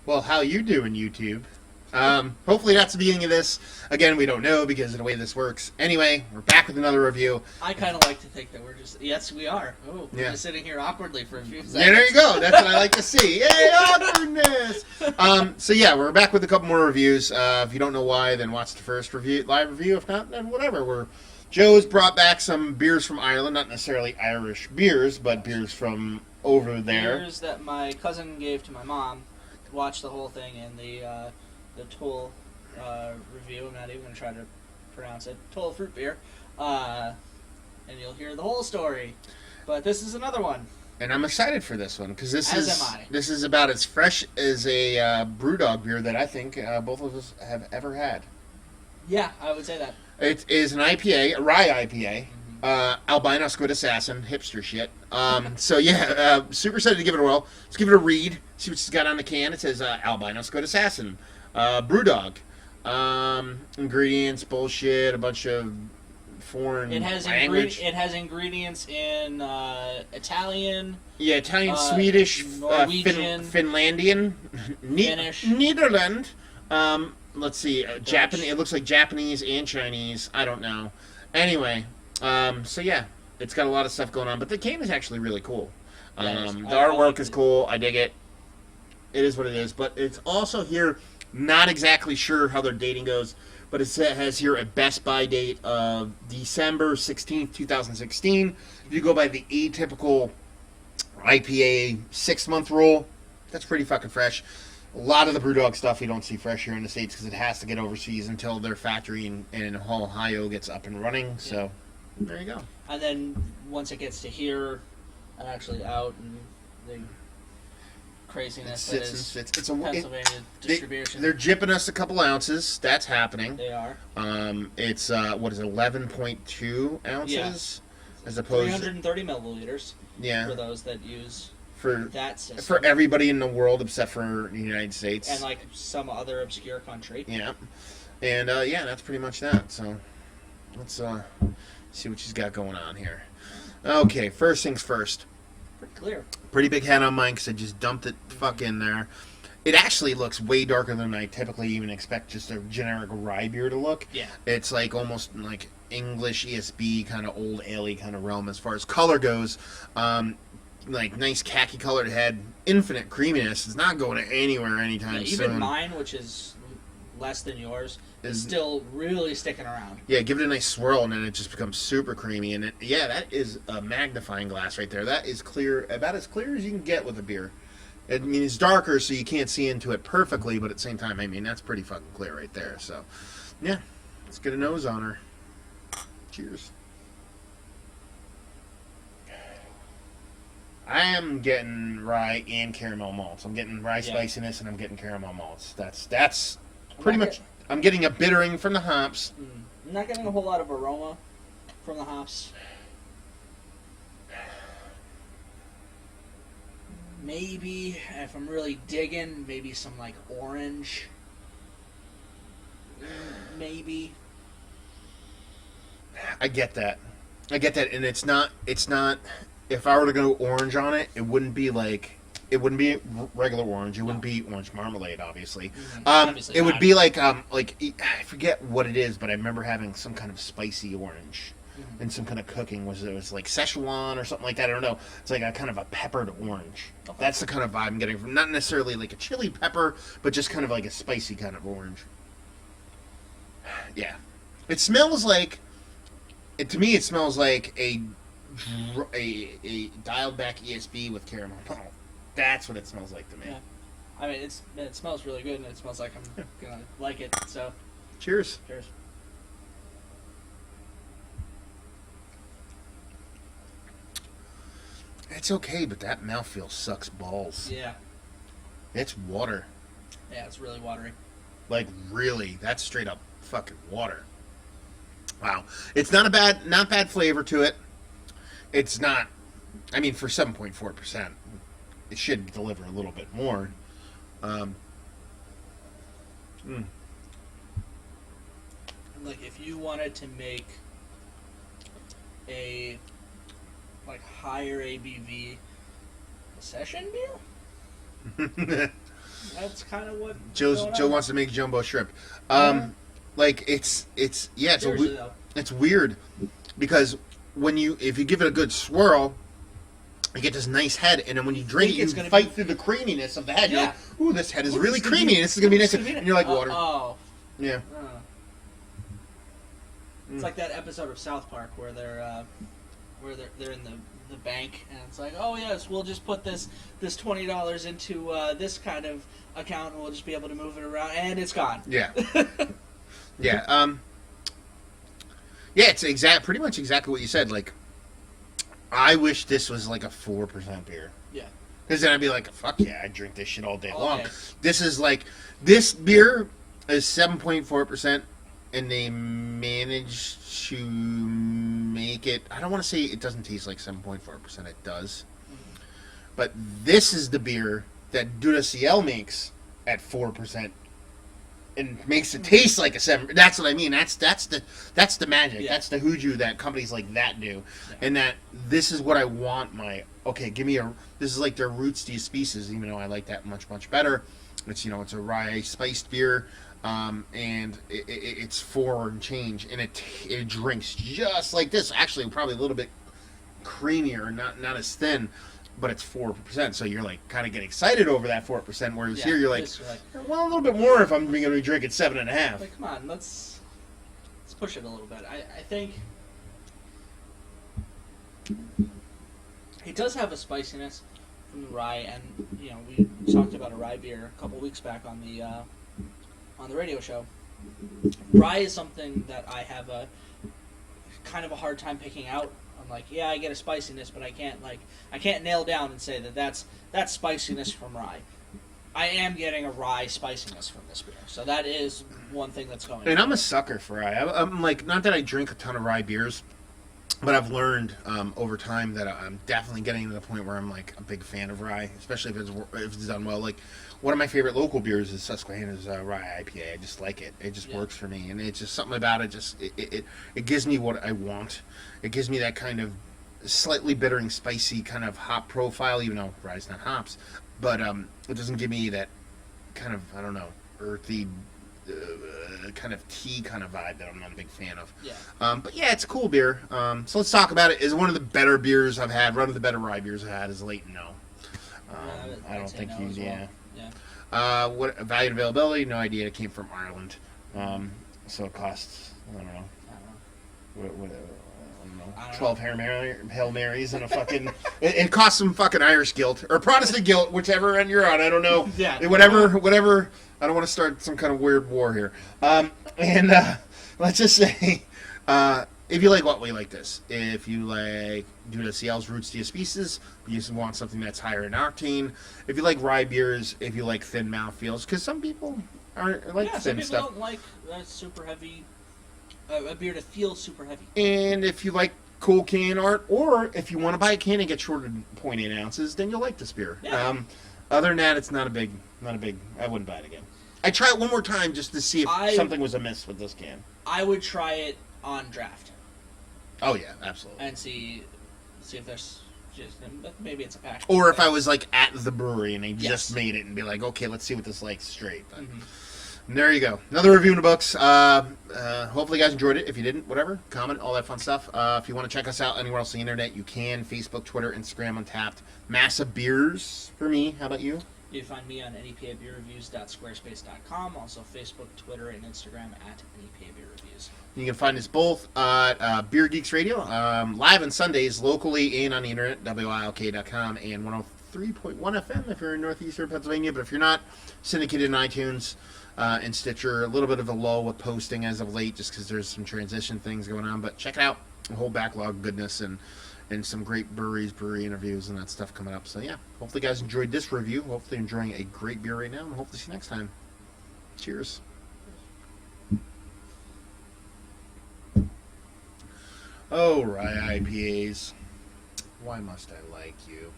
Well, how you doing, YouTube? Hopefully that's the beginning of this. Again, we don't know because of the way this works. Anyway, we're back with another review. I kind of like to think that we're just... Yes, we are. Oh, we're just sitting here awkwardly for a few seconds. Yeah, there you go. That's what I like to see. Yay, awkwardness! So yeah, we're back with a couple more reviews. If you don't know why, then watch the first live review. If not, then whatever. Joe's brought back some beers from Ireland. Not necessarily Irish beers, but beers from over there. Beers that my cousin gave to my mom. Watch the whole thing in the Toll review. I'm not even going to try to pronounce it. Toll fruit beer. And you'll hear the whole story. But this is another one. And I'm excited for this one because this am I. is about as fresh as a BrewDog beer that I think both of us have ever had. Yeah, I would say that. It is an IPA, a rye IPA. Albino Squid Assassin, hipster shit. So yeah, super excited to give it a whirl. Let's give it a read. See what she's got on the can. It says Albino Squid Assassin, BrewDog. Ingredients, bullshit, a bunch of foreign language. It has ingredients in Italian. Yeah, Italian, Swedish, Norwegian, Finlandian, Finnish, Netherlands. Let's see, Japanese. It looks like Japanese and Chinese. I don't know. Anyway. So yeah, it's got a lot of stuff going on, but the can is actually really cool. The artwork is cool. I dig it. It is what it is, but it's also here. Not exactly sure how their dating goes, but it has here a Best Buy date of December 16th, 2016. If you go by the atypical IPA 6-month rule, that's pretty fucking fresh. A lot of the BrewDog stuff you don't see fresh here in the States because it has to get overseas until their factory in Ohio gets up and running. So. There you go. And then once it gets to here and actually out and the craziness that is it's Pennsylvania distribution. They're jipping us a couple ounces. That's happening. They are. It's what is it, 11.2 ounces as opposed 330 milliliters. Yeah. For those that use that system. For everybody in the world except for the United States and like some other obscure country. Yeah. And that's pretty much that. So let's see what she's got going on here. Okay, first things first. Pretty clear. Pretty big head on mine because I just dumped it fuck in there. It actually looks way darker than I typically even expect just a generic rye beer to look. Yeah. It's like almost like English ESB kind of old ale kind of realm as far as color goes. Like nice khaki colored head, infinite creaminess. It's not going anywhere anytime soon. Even mine, which is less than yours, is still really sticking around. Yeah, give it a nice swirl, and then it just becomes super creamy. And that is a magnifying glass right there. That is clear, about as clear as you can get with a beer. I mean, it's darker, so you can't see into it perfectly, but at the same time, I mean, that's pretty fucking clear right there. So, yeah, let's get a nose on her. Cheers. I am getting rye and caramel malts. I'm getting rye spiciness, and I'm getting caramel malts. That's pretty much... I'm getting a bittering from the hops. I'm not getting a whole lot of aroma from the hops. Maybe, if I'm really digging, maybe some like orange. Maybe. I get that, and it's not. If I were to go orange on it, it wouldn't be regular orange. It wouldn't be orange marmalade, obviously. Obviously it would be like I forget what it is, but I remember having some kind of spicy orange and some kind of cooking. It was like Szechuan or something like that. I don't know. It's like a kind of a peppered orange. Okay. That's the kind of vibe I'm getting from. Not necessarily like a chili pepper, but just kind of like a spicy kind of orange. Yeah, it smells like. To me, it smells like a dialed back ESB with caramel malt. That's what it smells like to me. Yeah. I mean, it smells really good, and it smells like I'm gonna like it. So, cheers. Cheers. It's okay, but that mouthfeel sucks balls. Yeah. It's water. Yeah, it's really watery. Like really, that's straight up fucking water. Wow, it's not bad flavor to it. It's not. I mean, for 7.4%, it should deliver a little bit more. Like if you wanted to make a higher ABV session beer, That's kind of what Joe wants to make jumbo shrimp. Like it's Seriously, though. it's weird because if you give it a good swirl, you get this nice head, and then when you drink it, you fight through the creaminess of the head. You're like, ooh, this head is really creamy, and this is gonna be nice. And you're like water. Yeah. It's like that episode of South Park where they're in the bank, and it's like, oh yes, we'll just put this $20 into this kind of account, and we'll just be able to move it around, and it's gone. Yeah. Yeah. Yeah, it's pretty much exactly what you said. Like, I wish this was like a 4% beer. Yeah. Because then I'd be like, fuck yeah, I'd drink this shit all day long. Okay. This beer is 7.4%, and they managed to make it, I don't want to say it doesn't taste like 7.4%, it does. Mm-hmm. But this is the beer that Duraciel makes at 4%. And makes it taste like a 7. That's what I mean. That's the magic. Yeah. That's the hoodoo that companies like that do. Yeah. And that this is what I want give me this is like their Roots Species, even though I like that much better. It's it's a rye spiced beer, and it's 4 and change, and it drinks just like this. Actually, probably a little bit creamier, not as thin. But it's 4%, so you're like kind of getting excited over that 4%. Whereas here you're like, well, a little bit more if I'm going to be drinking 7.5. Like, come on, let's push it a little bit. I think it does have a spiciness from the rye, and we talked about a rye beer a couple weeks back on the radio show. Rye is something that I have a kind of a hard time picking out. I'm like, yeah, I get a spiciness, but I can't nail down and say that's spiciness from rye. I am getting a rye spiciness from this beer, so that is one thing that's going on. And I'm a sucker for rye. I'm like, not that I drink a ton of rye beers, but I've learned over time that I'm definitely getting to the point where I'm like a big fan of rye, especially if it's done well. Like, one of my favorite local beers is Susquehanna's rye IPA. I just like it. It just works for me, and it's just something about it. It gives me what I want. It gives me that kind of slightly bittering, spicy kind of hop profile, even though rye's not hops. But it doesn't give me that kind of, I don't know, earthy kind of tea kind of vibe that I'm not a big fan of. Yeah. But yeah, it's a cool beer. So let's talk about it. Is one of the better beers I've had. One of the better rye beers I've had is Leighton. No. I don't think you. Yeah. What value and availability? No idea. It came from Ireland, so it costs I don't know. What, I don't know. 12 Hail Marys and a fucking. it costs some fucking Irish guilt or Protestant guilt, whichever end you're on. I don't know. Yeah. Whatever. I don't want to start some kind of weird war here. And let's just say, if you like what we like this, if you like Duraciel's Roots Species, you just want something that's higher in octane. If you like rye beers, if you like thin mouthfeels, because some people aren't like thin stuff. Some people don't like super heavy, a beer to feel super heavy. And if you like cool can art, or if you want to buy a can and get shorter than 0.8 ounces, then you'll like this beer. Yeah. Other than that, it's not a big. I wouldn't buy it again. I'd try it one more time just to see if something was amiss with this can. I would try it on draft. Oh yeah, absolutely. And see if there's just maybe it's a pack. Or if I was like at the brewery and they just made it and be like, okay, let's see what this likes straight. But there you go, another review in the books. Hopefully, you guys enjoyed it. If you didn't, whatever, comment, all that fun stuff. If you want to check us out anywhere else on the internet, you can. Facebook, Twitter, Instagram, Untapped. Massive Beers for me. How about you? You can find me on nepabeerreviews.squarespace.com. Also, Facebook, Twitter, and Instagram at nepabeerreviews. You can find us both at Beer Geeks Radio, live on Sundays, locally and on the internet, WILK.com, and 103.1 FM if you're in northeastern Pennsylvania. But if you're not, syndicated in iTunes and Stitcher. A little bit of a lull with posting as of late just because there's some transition things going on. But check it out. A whole backlog of goodness and some great brewery interviews and that stuff coming up. So yeah, hopefully you guys enjoyed this review. Hopefully you're enjoying a great beer right now, and hopefully see you next time. Cheers. Oh, rye IPAs. Why must I like you?